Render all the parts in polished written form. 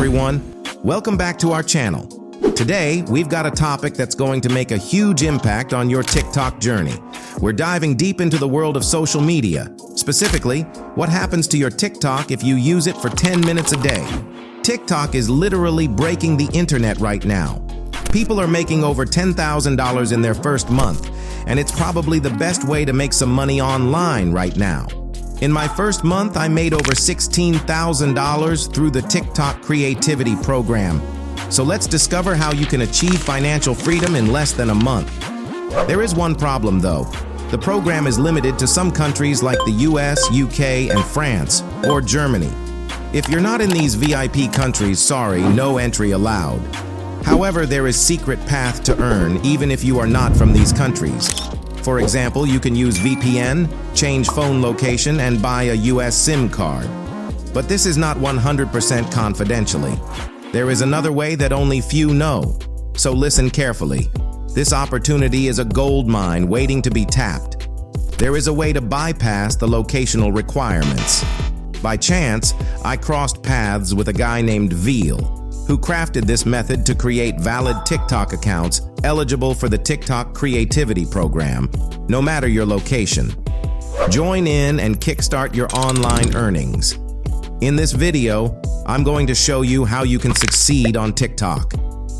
everyone. Welcome back to our channel. Today, we've got a topic that's going to make a huge impact on your TikTok journey. We're diving deep into the world of social media. Specifically, what happens to your TikTok if you use it for 10 minutes a day. TikTok is literally breaking the internet right now. People are making over $10,000 in their first month, and it's probably the best way to make some money online right now. In my first month, I made over $16,000 through the TikTok Creativity Program. So let's discover how you can achieve financial freedom in less than a month. There is one problem though. The program is limited to some countries like the US, UK, and France, or Germany. If you're not in these VIP countries, sorry, no entry allowed. However, there is secret path to earn even if you are not from these countries. For example, you can use VPN, change phone location, and buy a US SIM card. But this is not 100% confidentially. There is another way that only few know. So listen carefully. This opportunity is a gold mine waiting to be tapped. There is a way to bypass the locational requirements. By chance, I crossed paths with a guy named 𝗖cie𝗽𝗆𝗆, who crafted this method to create valid TikTok accounts eligible for the TikTok Creativity Program, no matter your location. Join in and kickstart your online earnings. In this video, I'm going to show you how you can succeed on TikTok.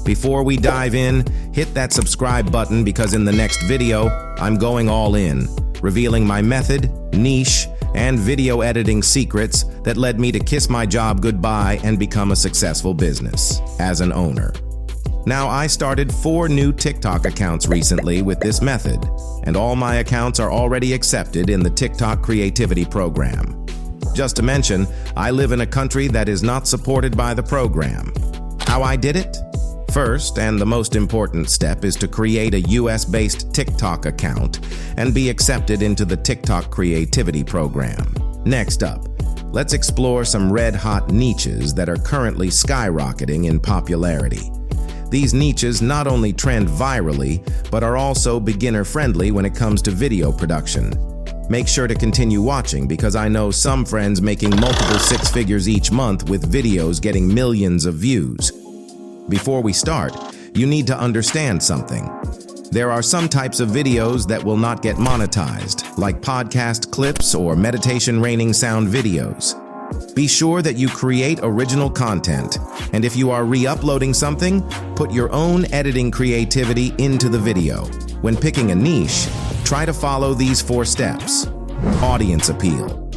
Before we dive in, hit that subscribe button because in the next video, I'm going all in, revealing my method, niche, and video editing secrets that led me to kiss my job goodbye and become a successful business as an owner. Now, I started 4 new TikTok accounts recently with this method, and all my accounts are already accepted in the TikTok Creativity Program. Just to mention, I live in a country that is not supported by the program. How I did it? First, and the most important step, is to create a US-based TikTok account and be accepted into the TikTok Creativity Program. Next up, let's explore some red-hot niches that are currently skyrocketing in popularity. These niches not only trend virally, but are also beginner-friendly when it comes to video production. Make sure to continue watching because I know some friends making multiple 6 figures each month with videos getting millions of views. Before we start, you need to understand something. There are some types of videos that will not get monetized, like podcast clips or meditation raining sound videos. Be sure that you create original content, and if you are re-uploading something, put your own editing creativity into the video. When picking a niche, try to follow these 4 steps. Audience appeal.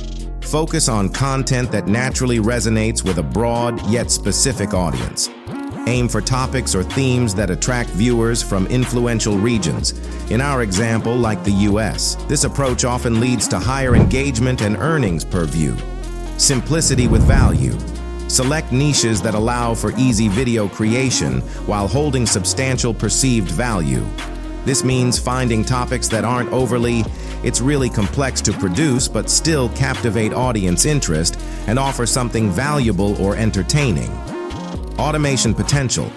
Focus on content that naturally resonates with a broad yet specific audience. Aim for topics or themes that attract viewers from influential regions. In our example, like the US, this approach often leads to higher engagement and earnings per view. Simplicity with value. Select niches that allow for easy video creation while holding substantial perceived value. This means finding topics that aren't it's really complex to produce but still captivate audience interest and offer something valuable or entertaining. Automation potential.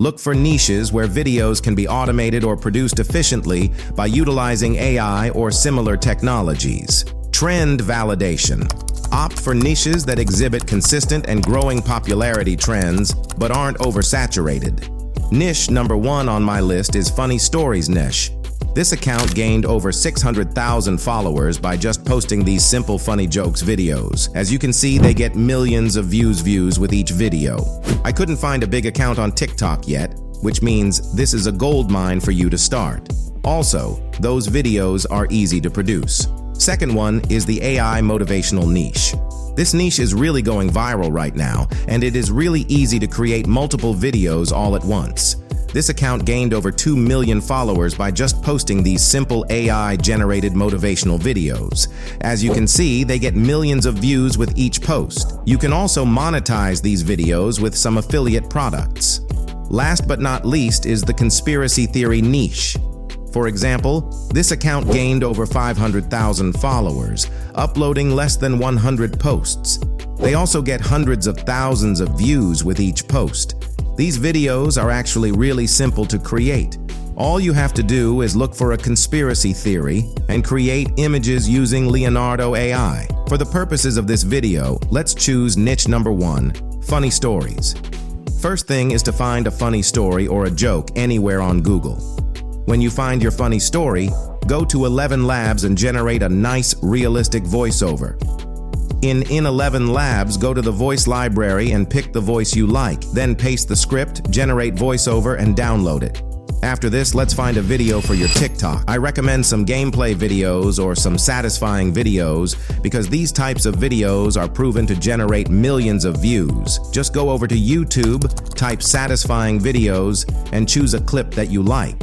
Look for niches where videos can be automated or produced efficiently by utilizing AI or similar technologies. Trend validation. Opt for niches that exhibit consistent and growing popularity trends but aren't oversaturated. Niche number 1 on my list is Funny Stories niche. This account gained over 600,000 followers by just posting these simple funny jokes videos. As you can see, they get millions of views with each video. I couldn't find a big account on TikTok yet, which means this is a gold mine for you to start. Also, those videos are easy to produce. Second one is the AI motivational niche. This niche is really going viral right now, and it is really easy to create multiple videos all at once. This account gained over 2 million followers by just posting these simple AI-generated motivational videos. As you can see, they get millions of views with each post. You can also monetize these videos with some affiliate products. Last but not least is the conspiracy theory niche. For example, this account gained over 500,000 followers, uploading less than 100 posts. They also get hundreds of thousands of views with each post. These videos are actually really simple to create. All you have to do is look for a conspiracy theory and create images using Leonardo AI. For the purposes of this video, let's choose niche number 1, Funny stories. First thing is to find a funny story or a joke anywhere on Google. When you find your funny story, go to 11 Labs and generate a nice, realistic voiceover. In 11 Labs, go to the voice library and pick the voice you like, then paste the script, generate voiceover, and download it. After this, let's find a video for your TikTok. I recommend some gameplay videos or some satisfying videos because these types of videos are proven to generate millions of views. Just go over to YouTube, type satisfying videos, and choose a clip that you like.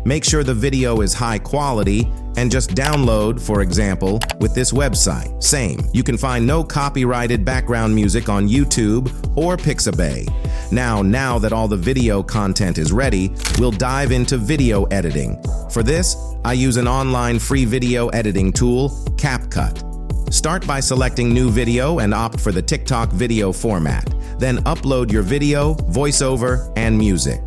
Make sure the video is high quality and just download, for example, with this website. Same, you can find no copyrighted background music on YouTube or 𝗖cie𝗽𝗆𝗵𝗁. Now that all the video content is ready, we'll dive into video editing. For this, I use an online free video editing tool, CapCut. Start by selecting New Video and opt for the TikTok video format. Then upload your video, voiceover, and music.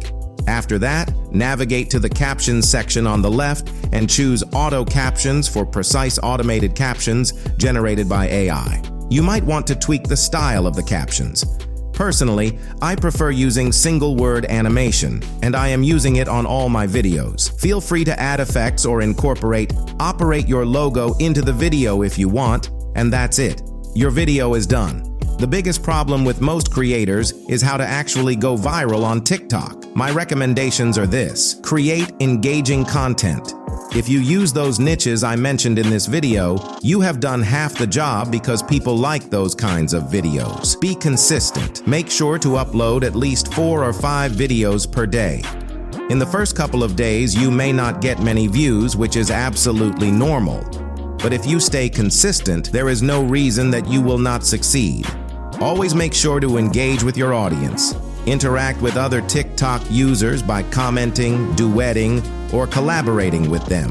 After that, navigate to the captions section on the left and choose Auto Captions for precise automated captions generated by AI. You might want to tweak the style of the captions. Personally, I prefer using single-word animation, and I am using it on all my videos. Feel free to add effects or operate your logo into the video if you want, and that's it. Your video is done. The biggest problem with most creators is how to actually go viral on TikTok. My recommendations are this: create engaging content. If you use those niches I mentioned in this video, you have done half the job because people like those kinds of videos. Be consistent. Make sure to upload at least 4 or 5 videos per day. In the first couple of days, you may not get many views, which is absolutely normal. But if you stay consistent, there is no reason that you will not succeed. Always make sure to engage with your audience. Interact with other TikTok users by commenting, duetting, or collaborating with them.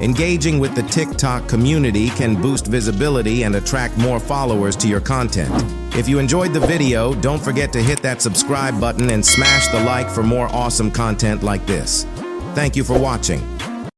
Engaging with the TikTok community can boost visibility and attract more followers to your content. If you enjoyed the video, don't forget to hit that subscribe button and smash the like for more awesome content like this. Thank you for watching.